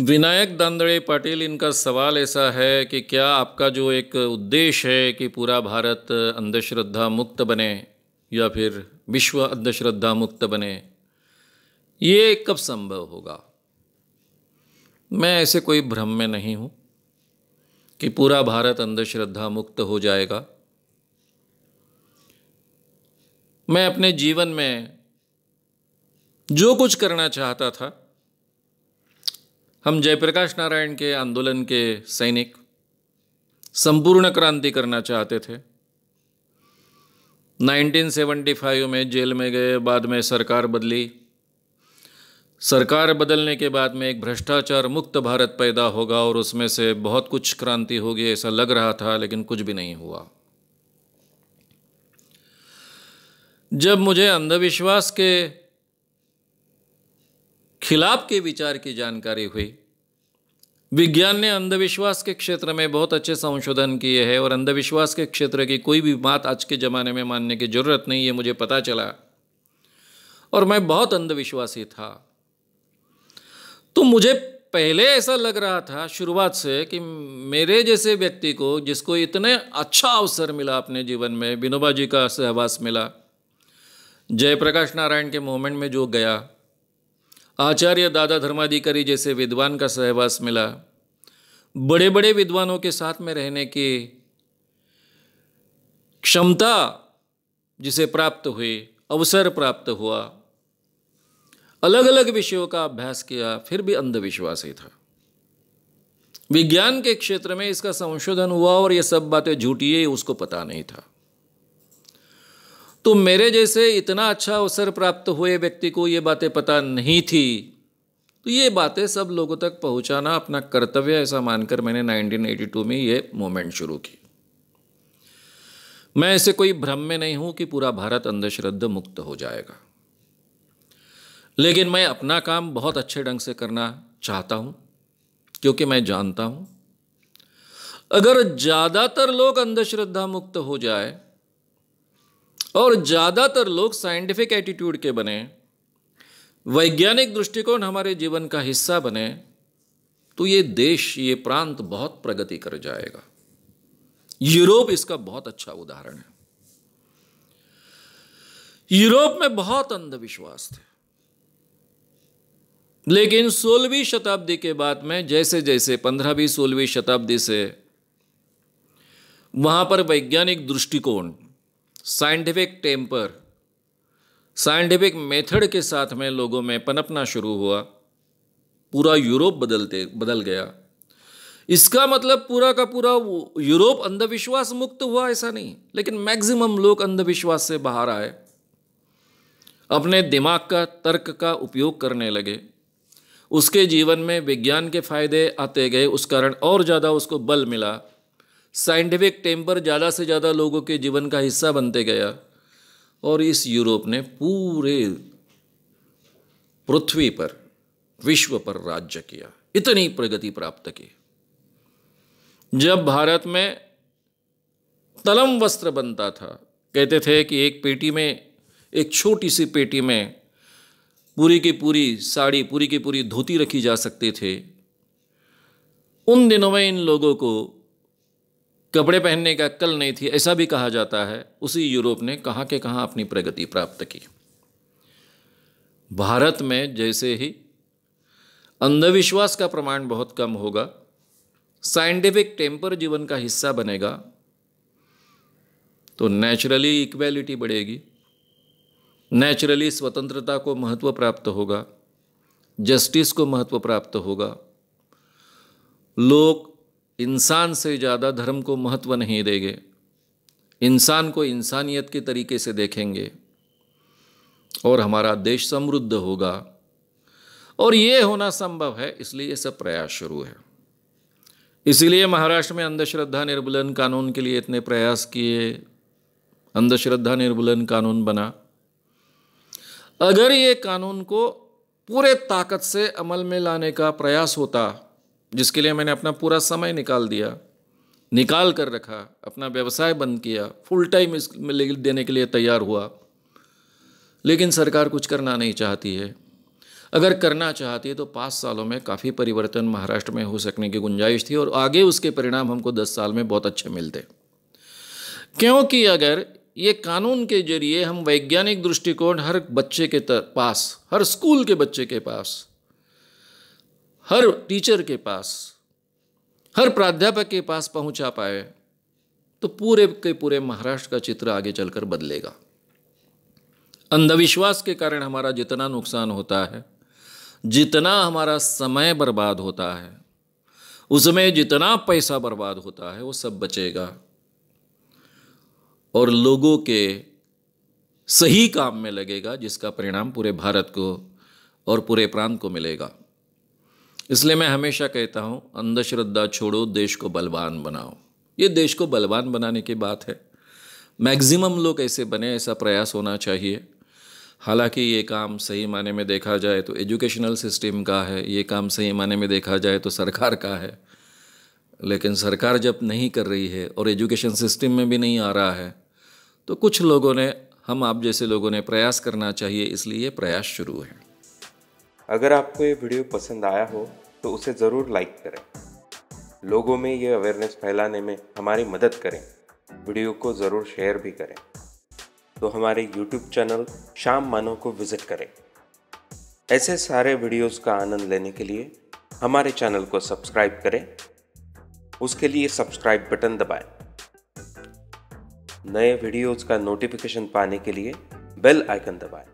विनायक दांदड़े पाटिल, इनका सवाल ऐसा है कि क्या आपका जो एक उद्देश्य है कि पूरा भारत अंधश्रद्धा मुक्त बने या फिर विश्व अंधश्रद्धा मुक्त बने, ये कब संभव होगा? मैं ऐसे कोई भ्रम में नहीं हूँ कि पूरा भारत अंधश्रद्धा मुक्त हो जाएगा। मैं अपने जीवन में जो कुछ करना चाहता था, हम जयप्रकाश नारायण के आंदोलन के सैनिक संपूर्ण क्रांति करना चाहते थे। 1975 में जेल में गए, बाद में सरकार बदली। सरकार बदलने के बाद में एक भ्रष्टाचार मुक्त भारत पैदा होगा और उसमें से बहुत कुछ क्रांति होगी ऐसा लग रहा था, लेकिन कुछ भी नहीं हुआ। जब मुझे अंधविश्वास के खिलाफ के विचार की जानकारी हुई, विज्ञान ने अंधविश्वास के क्षेत्र में बहुत अच्छे संशोधन किए हैं और अंधविश्वास के क्षेत्र की कोई भी बात आज के ज़माने में मानने की ज़रूरत नहीं है, मुझे पता चला। और मैं बहुत अंधविश्वासी था, तो मुझे पहले ऐसा लग रहा था शुरुआत से कि मेरे जैसे व्यक्ति को, जिसको इतने अच्छा अवसर मिला अपने जीवन में, विनोबा जी का सहवास मिला, जयप्रकाश नारायण के मूवमेंट में जो गया, आचार्य दादा धर्माधिकारी जैसे विद्वान का सहवास मिला, बड़े बड़े विद्वानों के साथ में रहने की क्षमता जिसे प्राप्त हुई, अवसर प्राप्त हुआ, अलग अलग विषयों का अभ्यास किया, फिर भी अंधविश्वासी था। विज्ञान के क्षेत्र में इसका संशोधन हुआ और ये सब बातें झूठी है, उसको पता नहीं था। तो मेरे जैसे इतना अच्छा अवसर प्राप्त हुए व्यक्ति को ये बातें पता नहीं थी, तो ये बातें सब लोगों तक पहुंचाना अपना कर्तव्य ऐसा मानकर मैंने 1982 में ये मूवमेंट शुरू की। मैं ऐसे कोई भ्रम में नहीं हूं कि पूरा भारत अंधश्रद्धा मुक्त हो जाएगा, लेकिन मैं अपना काम बहुत अच्छे ढंग से करना चाहता हूं, क्योंकि मैं जानता हूं अगर ज़्यादातर लोग अंधश्रद्धा मुक्त हो जाए और ज़्यादातर लोग साइंटिफिक एटीट्यूड के बने, वैज्ञानिक दृष्टिकोण हमारे जीवन का हिस्सा बने, तो ये देश, ये प्रांत बहुत प्रगति कर जाएगा। यूरोप इसका बहुत अच्छा उदाहरण है। यूरोप में बहुत अंधविश्वास थे, लेकिन 16वीं शताब्दी के बाद में जैसे जैसे 15वीं 16वीं शताब्दी से वहां पर वैज्ञानिक दृष्टिकोण, साइंटिफिक टेम्पर, साइंटिफिक मेथड के साथ में लोगों में पनपना शुरू हुआ, पूरा यूरोप बदल गया। इसका मतलब पूरा का पूरा यूरोप अंधविश्वास मुक्त हुआ ऐसा नहीं, लेकिन मैक्सिमम लोग अंधविश्वास से बाहर आए, अपने दिमाग का, तर्क का उपयोग करने लगे। उसके जीवन में विज्ञान के फायदे आते गए, उस कारण और ज़्यादा उसको बल मिला। साइंटिफिक टेम्पर ज़्यादा से ज़्यादा लोगों के जीवन का हिस्सा बनते गया और इस यूरोप ने पूरे पृथ्वी पर, विश्व पर राज्य किया, इतनी प्रगति प्राप्त की। जब भारत में तलम वस्त्र बनता था, कहते थे कि एक पेटी में, एक छोटी सी पेटी में पूरी की पूरी साड़ी, पूरी की पूरी धोती रखी जा सकती थी। उन दिनों में इन लोगों को कपड़े पहनने का अक्ल नहीं थी, ऐसा भी कहा जाता है। उसी यूरोप ने कहाँ के कहाँ अपनी प्रगति प्राप्त की। भारत में जैसे ही अंधविश्वास का प्रमाण बहुत कम होगा, साइंटिफिक टेम्पर जीवन का हिस्सा बनेगा, तो नेचुरली इक्वेलिटी बढ़ेगी, नेचुरली स्वतंत्रता को महत्व प्राप्त होगा, जस्टिस को महत्व प्राप्त होगा। लोग इंसान से ज़्यादा धर्म को महत्व नहीं देंगे, इंसान को इंसानियत के तरीके से देखेंगे और हमारा देश समृद्ध होगा। और ये होना संभव है, इसलिए ये सब प्रयास शुरू है। इसीलिए महाराष्ट्र में अंधश्रद्धा निर्मूलन कानून के लिए इतने प्रयास किए, अंधश्रद्धा निर्मूलन कानून बना। अगर ये कानून को पूरे ताकत से अमल में लाने का प्रयास होता, जिसके लिए मैंने अपना पूरा समय निकाल कर रखा, अपना व्यवसाय बंद किया, फुल टाइम इसमें देने के लिए तैयार हुआ, लेकिन सरकार कुछ करना नहीं चाहती है। अगर करना चाहती तो 5 सालों में काफ़ी परिवर्तन महाराष्ट्र में हो सकने की गुंजाइश थी और आगे उसके परिणाम हमको 10 साल में बहुत अच्छे मिलते। क्योंकि अगर ये कानून के जरिए हम वैज्ञानिक दृष्टिकोण हर बच्चे के पास, हर स्कूल के बच्चे के पास, हर टीचर के पास, हर प्राध्यापक के पास पहुंचा पाए तो पूरे के पूरे महाराष्ट्र का चित्र आगे चलकर बदलेगा। अंधविश्वास के कारण हमारा जितना नुकसान होता है, जितना हमारा समय बर्बाद होता है, उसमें जितना पैसा बर्बाद होता है, वो सब बचेगा और लोगों के सही काम में लगेगा, जिसका परिणाम पूरे भारत को और पूरे प्रांत को मिलेगा। इसलिए मैं हमेशा कहता हूँ, अंधश्रद्धा छोड़ो, देश को बलवान बनाओ। ये देश को बलवान बनाने की बात है। मैक्सिमम लोग ऐसे बने, ऐसा प्रयास होना चाहिए। हालांकि ये काम सही माने में देखा जाए तो एजुकेशनल सिस्टम का है, ये काम सही माने में देखा जाए तो सरकार का है। लेकिन सरकार जब नहीं कर रही है और एजुकेशन सिस्टम में भी नहीं आ रहा है तो कुछ लोगों ने, हम आप जैसे लोगों ने प्रयास करना चाहिए, इसलिए प्रयास शुरू है। अगर आपको ये वीडियो पसंद आया हो तो उसे ज़रूर लाइक करें, लोगों में ये अवेयरनेस फैलाने में हमारी मदद करें। वीडियो को ज़रूर शेयर भी करें। तो हमारे YouTube चैनल श्याम मानव को विज़िट करें। ऐसे सारे वीडियोस का आनंद लेने के लिए हमारे चैनल को सब्सक्राइब करें। उसके लिए सब्सक्राइब बटन दबाएं। नए वीडियोस का नोटिफिकेशन पाने के लिए बेल आइकन दबाएं।